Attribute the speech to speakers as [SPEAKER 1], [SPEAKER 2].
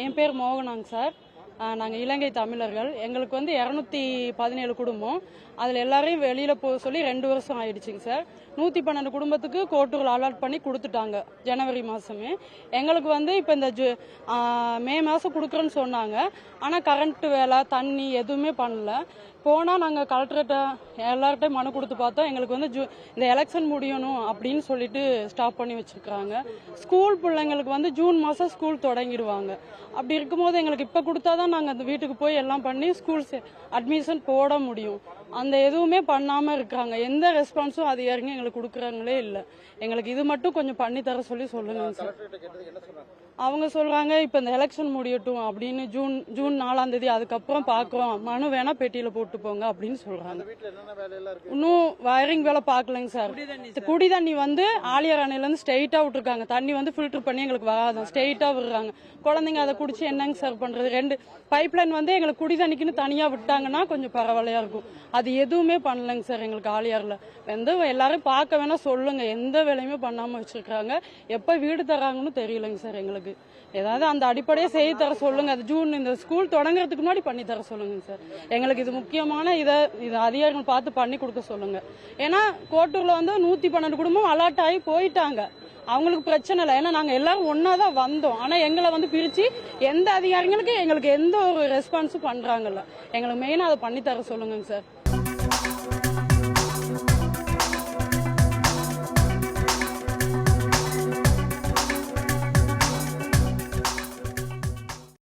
[SPEAKER 1] என் பேர் மோகனாங்க சார். நாங்கள் இலங்கை தமிழர்கள். எங்களுக்கு வந்து 217 குடும்பம். அதில் எல்லாரையும் வெளியில் போக சொல்லி 2 வருஷம் ஆயிடுச்சுங்க சார். 112 குடும்பத்துக்கு கோர்ட்டுகள் அலாட் பண்ணி கொடுத்துட்டாங்க ஜனவரி மாதமே. எங்களுக்கு வந்து இப்போ இந்த மே மாதம் கொடுக்குறேன்னு சொன்னாங்க. ஆனால் கரண்ட் வேலை தண்ணி எதுவுமே பண்ணல. போனால் நாங்கள் கலெக்டர்கிட்ட எல்லார்கிட்டையும் மனு கொடுத்து பார்த்தோம். எங்களுக்கு வந்து இந்த எலெக்ஷன் முடியணும் அப்படின்னு சொல்லிட்டு ஸ்டாப் பண்ணி வச்சிருக்காங்க. ஸ்கூல் பிள்ளைங்களுக்கு வந்து ஜூன் மாதம் ஸ்கூல் தொடங்கிடுவாங்க. அப்படி இருக்கும்போது எங்களுக்கு இப்போ கொடுத்தாதான் நாங்கள் அந்த வீட்டுக்கு போய் எல்லாம் பண்ணி ஸ்கூல் அட்மிஷன் போட முடியும். அந்த எதுவுமே பண்ணாமல் இருக்காங்க. எந்த ரெஸ்பான்ஸும் அது இறங்கி எங்களுக்கு கொடுக்குறாங்களே இல்லை. எங்களுக்கு இது மட்டும் கொஞ்சம் பண்ணி தர சொல்லுங்க சார். அவங்க சொல்றாங்க இப்போ இந்த எலெக்ஷன் முடியட்டும் அப்படின்னு ஜூன் 4ஆம் தேதி அதுக்கப்புறம் பாக்குறோம், மனு வேணா பெட்டியில போட்டு போங்க அப்படின்னு சொல்றாங்க. இன்னும் வயரிங் வேலை பாக்கலங்க சார். குடி தண்ணி வந்து ஆலியார் அணையில இருந்து ஸ்ட்ரெயிட்டா விட்டுருக்காங்க. தண்ணி வந்து ஃபில்டர் பண்ணி எங்களுக்கு வராது, ஸ்ட்ரெயிட்டா விடுறாங்க. குழந்தைங்க அதை குடிச்சு என்னங்க சார் பண்றது? 2 பைப் லைன் வந்து எங்களுக்கு குடி தண்ணிக்குன்னு தனியா விட்டாங்கன்னா கொஞ்சம் பரவாயில்லையா இருக்கும். அது எதுவுமே பண்ணலங்க சார் எங்களுக்கு ஆலியார்ல. எல்லாரும் பார்க்க வேணா சொல்லுங்க, எந்த வேலையுமே பண்ணாம வச்சிருக்காங்க. எப்ப வீடு தராங்கன்னு தெரியலங்க சார். எங்களுக்கு ஏதாவது அந்த அடிப்படையை செய்து தர சொல்லுங்க. அது ஜூன் இந்த ஸ்கூல் தொடங்குறதுக்கு முன்னாடி பண்ணி தர சொல்லுங்க சார். எங்களுக்கு இது முக்கியமான இதை அதிகாரிகள் பார்த்து பண்ணி கொடுக்க சொல்லுங்க. ஏன்னா கோட்டூர்ல வந்து 112 குடும்பம் அலாட் ஆகி போயிட்டாங்க. அவங்களுக்கு பிரச்சனை இல்லை, ஏன்னா நாங்க எல்லாரும் ஒன்னாதான் வந்தோம். ஆனா எங்களை வந்து பிரிச்சு எந்த அதிகாரிகளுக்கு எங்களுக்கு எந்த ஒரு ரெஸ்பான்ஸும் பண்றாங்கல்ல. எங்களுக்கு மெயினா அதை பண்ணி தர சொல்லுங்க சார்.